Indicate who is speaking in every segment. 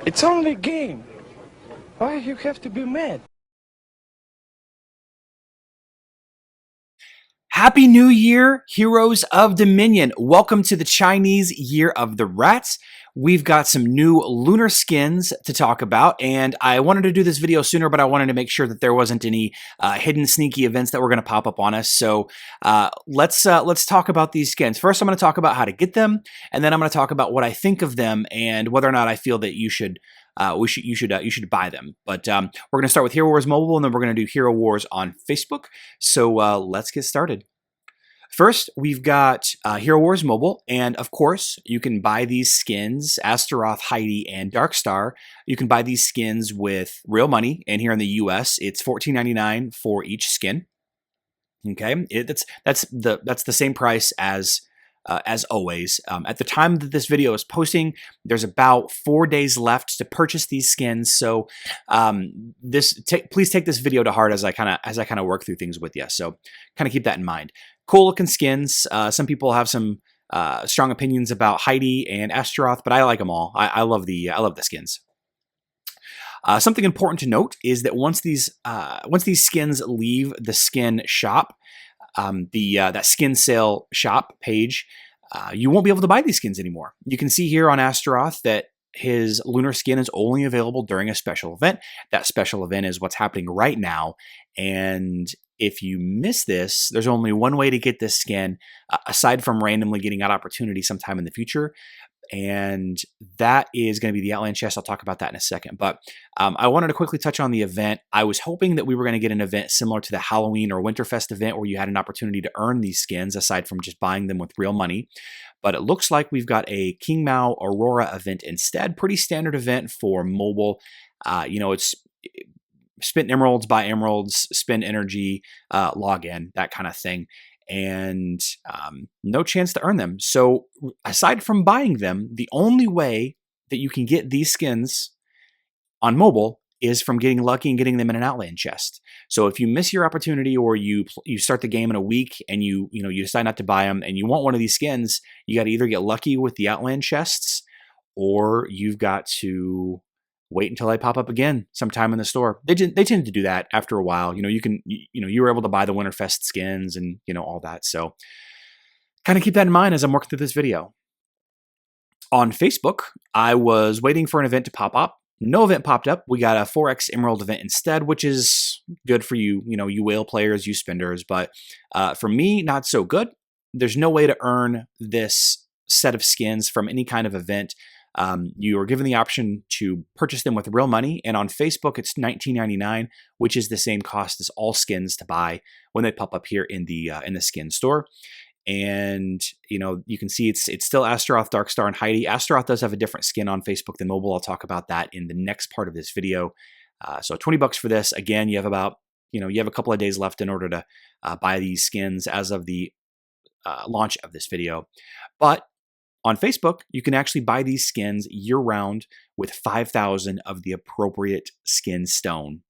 Speaker 1: It's only a game. Why you have to be mad?
Speaker 2: Happy New Year, Heroes of Dominion. Welcome to the Chinese Year of the Rats. We've got some new lunar skins to talk about, and I wanted to do this video sooner, but I wanted to make sure that there wasn't any hidden sneaky events that were going to pop up on us. So let's talk about these skins. First, I'm going to talk about how to get them, and then I'm going to talk about what I think of them and whether or not I feel that you should buy them. But we're going to start with Herowarsmobile, and then we're going to do Hero Wars on Facebook. So let's get started. First, we've got Herowarsmobile, and of course, you can buy these skins, Astaroth, Heidi, and Darkstar. You can buy these skins with real money, and here in the US, it's $14.99 for each skin. Okay, that's the same price as always. At the time that this video is posting, there's about 4 days left to purchase these skins. So please take this video to heart as I kind of work through things with you. So kind of keep that in mind. Cool looking skins. Some people have some strong opinions about Heidi and Astaroth, but I like them all. I love the skins. Something important to note is that once these skins leave the skin shop, that skin sale shop page, you won't be able to buy these skins anymore. You can see here on Astaroth that his lunar skin is only available during a special event. That special event is what's happening right now. And if you miss this, there's only one way to get this skin, aside from randomly getting that opportunity sometime in the future. And that is going to be the Outland chest. I'll talk about that in a second. But I wanted to quickly touch on the event. I was hoping that we were going to get an event similar to the Halloween or Winterfest event where you had an opportunity to earn these skins aside from just buying them with real money. But it looks like we've got a King Mao Aurora event instead. Pretty standard event for mobile. It's spend emeralds, buy emeralds, spend energy, log in, that kind of thing. And no chance to earn them. So aside from buying them, the only way that you can get these skins on mobile is from getting lucky and getting them in an Outland chest. So if you miss your opportunity, or you start the game in a week and you decide not to buy them and you want one of these skins, you got to either get lucky with the Outland chests, or you've got to wait until they pop up again sometime in the store. They tend to do that after a while. You were able to buy the Winterfest skins and all that. So kind of keep that in mind as I'm working through this video. On Facebook, I was waiting for an event to pop up. No event popped up. We got a 4x Emerald event instead, which is good for you, you whale players, you spenders. But for me, not so good. There's no way to earn this set of skins from any kind of event. You are given the option to purchase them with real money, and on Facebook it's $19.99, which is the same cost as all skins to buy when they pop up here in the skin store. And you can see it's still Astaroth, Darkstar, and Heidi. Astaroth does have a different skin on Facebook than mobile. I'll talk about that in the next part of this video. So $20 for this. Again, you have a couple of days left in order to buy these skins as of the launch of this video, but on Facebook, you can actually buy these skins year-round with 5,000 of the appropriate skin stone.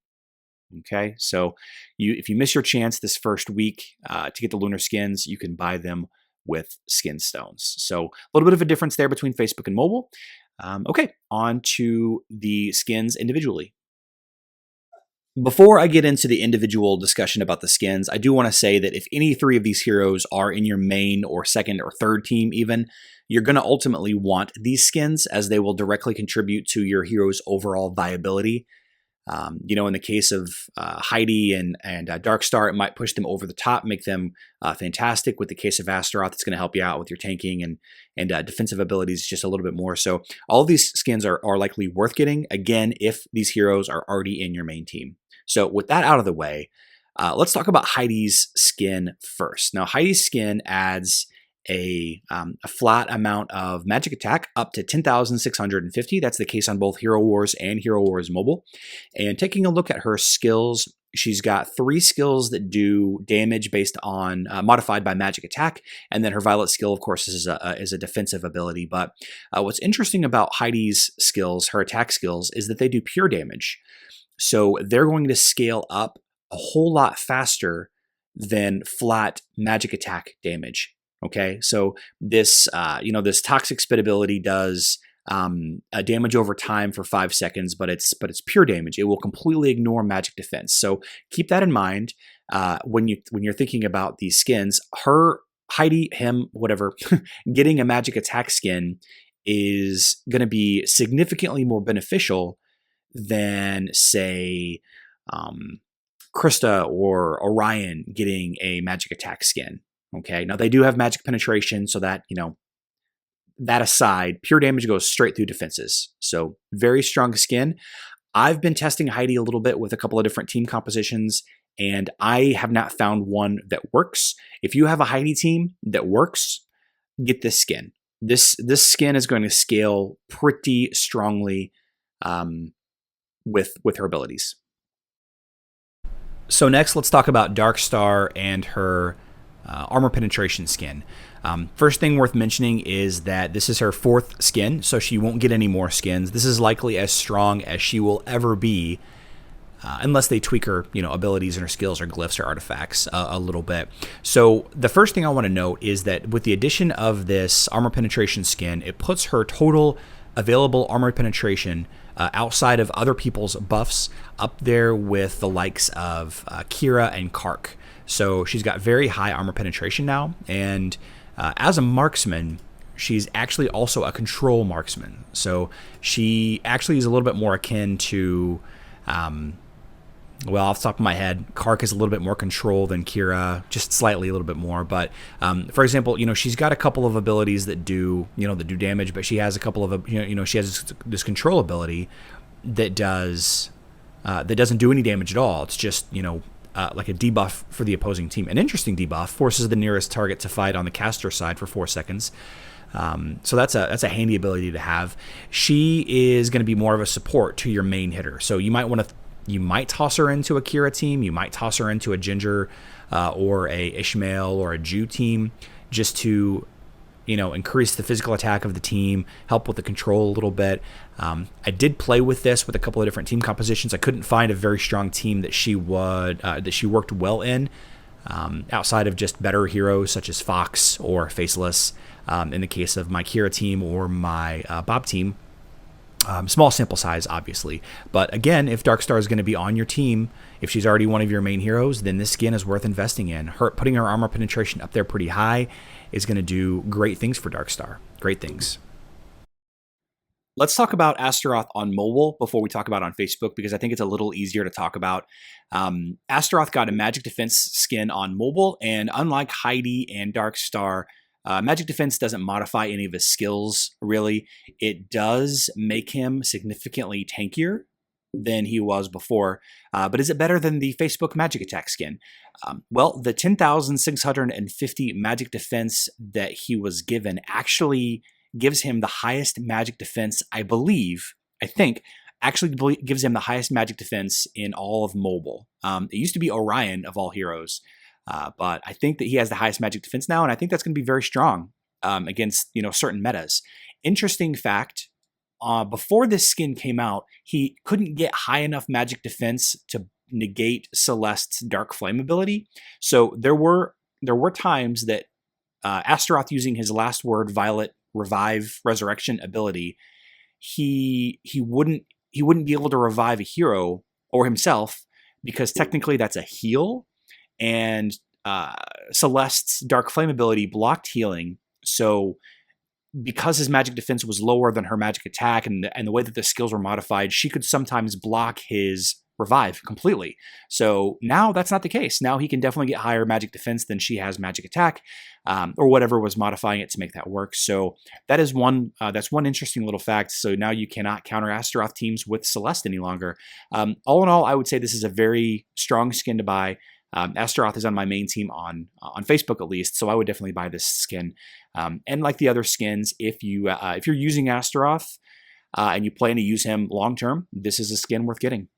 Speaker 2: Okay, so if you miss your chance this first week to get the lunar skins, you can buy them with skin stones. So a little bit of a difference there between Facebook and mobile. Okay, on to the skins individually. Before I get into the individual discussion about the skins, I do want to say that if any three of these heroes are in your main or second or third team even, you're going to ultimately want these skins as they will directly contribute to your hero's overall viability. In the case of Heidi and Darkstar, it might push them over the top, make them fantastic. With the case of Astaroth, it's going to help you out with your tanking and defensive abilities just a little bit more. So all of these skins are likely worth getting, again, if these heroes are already in your main team. So with that out of the way, let's talk about Heidi's skin first. Now, Heidi's skin adds a flat amount of magic attack up to 10,650. That's the case on both Hero Wars and Herowarsmobile. And taking a look at her skills, she's got 3 skills that do damage based on modified by magic attack, and then her violet skill, of course, is a defensive ability. But what's interesting about Heidi's skills, her attack skills, is that they do pure damage. So they're going to scale up a whole lot faster than flat magic attack damage. Okay, so this, this toxic spit ability does damage over time for 5 seconds, but it's pure damage. It will completely ignore magic defense. So keep that in mind when you're thinking about these skins. Her, Heidi, him, whatever, getting a magic attack skin is going to be significantly more beneficial than, say, Krista or Orion getting a magic attack skin. Okay, now they do have magic penetration, so that, that aside, pure damage goes straight through defenses. So very strong skin. I've been testing Heidi a little bit with a couple of different team compositions, and I have not found one that works. If you have a Heidi team that works, get this skin. This skin is going to scale pretty strongly with her abilities. So next, let's talk about Darkstar and her armor penetration skin. First thing worth mentioning is that this is her 4th skin, so she won't get any more skins. This is likely as strong as she will ever be, unless they tweak her, abilities and her skills or glyphs or artifacts a little bit. So the first thing I want to note is that with the addition of this armor penetration skin, it puts her total available armor penetration outside of other people's buffs up there with the likes of Kira and Kark. So she's got very high armor penetration now, and as a marksman, she's actually also a control marksman. So she actually is a little bit more akin to, off the top of my head, Kark is a little bit more control than Kira, just slightly a little bit more. But for example, she's got a couple of abilities that do, that do damage, but she has a couple of, she has this control ability that does, that doesn't do any damage at all. It's just, like a debuff for the opposing team. An interesting debuff, forces the nearest target to fight on the caster side for 4 seconds. So that's a handy ability to have. She is going to be more of a support to your main hitter. So you might toss her into a Kira team. You might toss her into a Ginger or a Ishmael or a Jew team, just to increase the physical attack of the team, help with the control a little bit. I did play with this with a couple of different team compositions. I couldn't find a very strong team that she worked well in, outside of just better heroes such as Fox or Faceless. In the case of my Kira team or my Bob team, small sample size, obviously. But again, if Darkstar is going to be on your team, if she's already one of your main heroes, then this skin is worth investing in. Putting her armor penetration up there pretty high is going to do great things for Darkstar. Great things. Let's talk about Astaroth on mobile before we talk about on Facebook, because I think it's a little easier to talk about. Astaroth got a magic defense skin on mobile, and unlike Heidi and Darkstar, magic defense doesn't modify any of his skills, really. It does make him significantly tankier than he was before. But is it better than the Facebook magic attack skin? Well, the 10,650 magic defense that he was given actually gives him the highest magic defense, I think, actually gives him the highest magic defense in all of mobile. It used to be Orion of all heroes. But I think that he has the highest magic defense now, and I think that's going to be very strong against certain metas. Interesting fact, before this skin came out, he couldn't get high enough magic defense to negate Celeste's Dark Flame ability. So there were times that Astaroth, using his last word Violet Revive Resurrection ability, he wouldn't be able to revive a hero or himself, because technically that's a heal. And Celeste's Dark Flame ability blocked healing, so because his magic defense was lower than her magic attack, and the way that the skills were modified, she could sometimes block his revive completely. So now that's not the case. Now he can definitely get higher magic defense than she has magic attack, or whatever was modifying it to make that work. So that is that's one interesting little fact. So now you cannot counter Astaroth teams with Celeste any longer. All in all, I would say this is a very strong skin to buy. Astaroth is on my main team on Facebook, at least, so I would definitely buy this skin. And like the other skins, if you're using Astaroth and you plan to use him long term, this is a skin worth getting.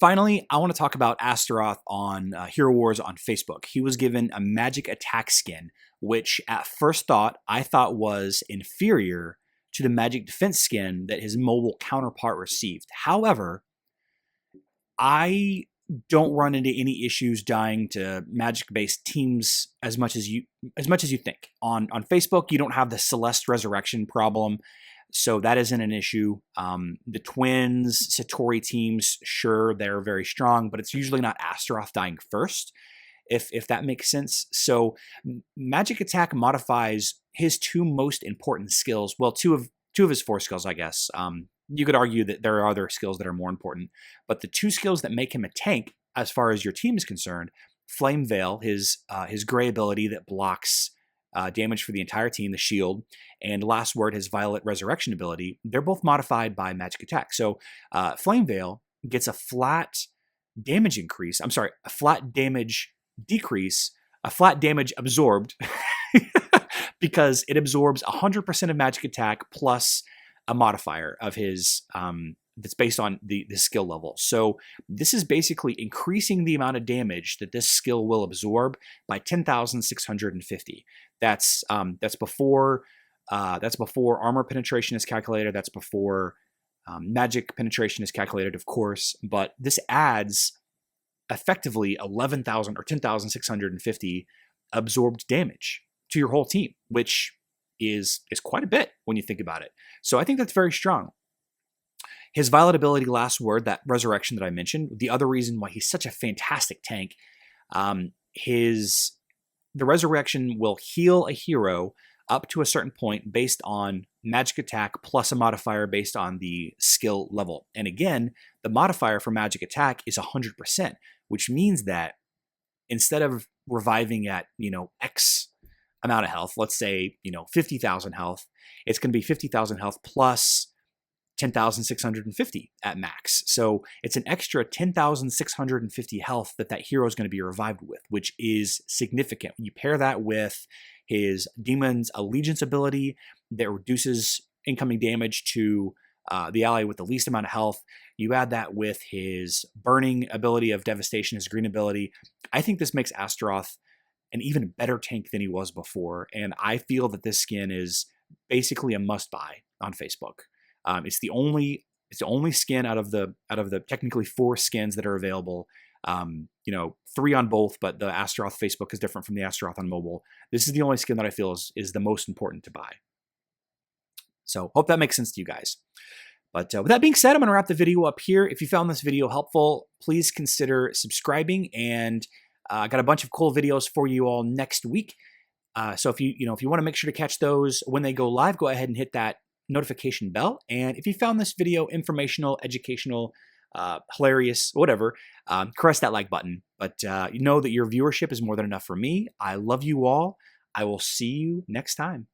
Speaker 2: Finally, I want to talk about Astaroth on Hero Wars on Facebook. He was given a magic attack skin, which at first thought I thought was inferior to the magic defense skin that his mobile counterpart received. However, I don't run into any issues dying to magic-based teams as much as you think. On Facebook, you don't have the Celeste Resurrection problem, so that isn't an issue. The Twins, Satori teams, sure, they're very strong, but it's usually not Astaroth dying first, if that makes sense. So Magic Attack modifies his two most important skills. Well, two of his four skills, I guess. You could argue that there are other skills that are more important, but the two skills that make him a tank, as far as your team is concerned, Flame Veil, his gray ability that blocks damage for the entire team, the shield, and Last Word, his Violet Resurrection ability, they're both modified by Magic Attack. So Flame Veil gets a flat damage increase. I'm sorry, a flat damage decrease, a flat damage absorbed, because it absorbs 100% of Magic Attack plus a modifier of his that's based on the skill level. So this is basically increasing the amount of damage that this skill will absorb by 10,650. That's before armor penetration is calculated. That's before magic penetration is calculated, of course. But this adds effectively 11,000 or 10,650 absorbed damage to your whole team, which is quite a bit when you think about it. So I think that's very strong. His Violet ability, Last Word, that resurrection that I mentioned, the other reason why he's such a fantastic tank, the resurrection will heal a hero up to a certain point based on Magic Attack plus a modifier based on the skill level. And again, the modifier for Magic Attack is 100%, which means that instead of reviving at, X amount of health, let's say, 50,000 health, it's going to be 50,000 health plus 10,650 at max. So it's an extra 10,650 health that hero is going to be revived with, which is significant. When you pair that with his Demon's Allegiance ability that reduces incoming damage to the ally with the least amount of health, you add that with his Burning ability of Devastation, his green ability, I think this makes Astaroth an even better tank than he was before, and I feel that this skin is basically a must-buy on Facebook. It's the only skin out of the technically 4 skins that are available. 3 on both, but the Astaroth Facebook is different from the Astaroth on mobile. This is the only skin that I feel is the most important to buy. So hope that makes sense to you guys. But with that being said, I'm going to wrap the video up here. If you found this video helpful, please consider subscribing, and I got a bunch of cool videos for you all next week. So if you want to make sure to catch those when they go live, go ahead and hit that notification bell. And if you found this video informational, educational, hilarious, whatever, press that like button. But you know that your viewership is more than enough for me. I love you all. I will see you next time.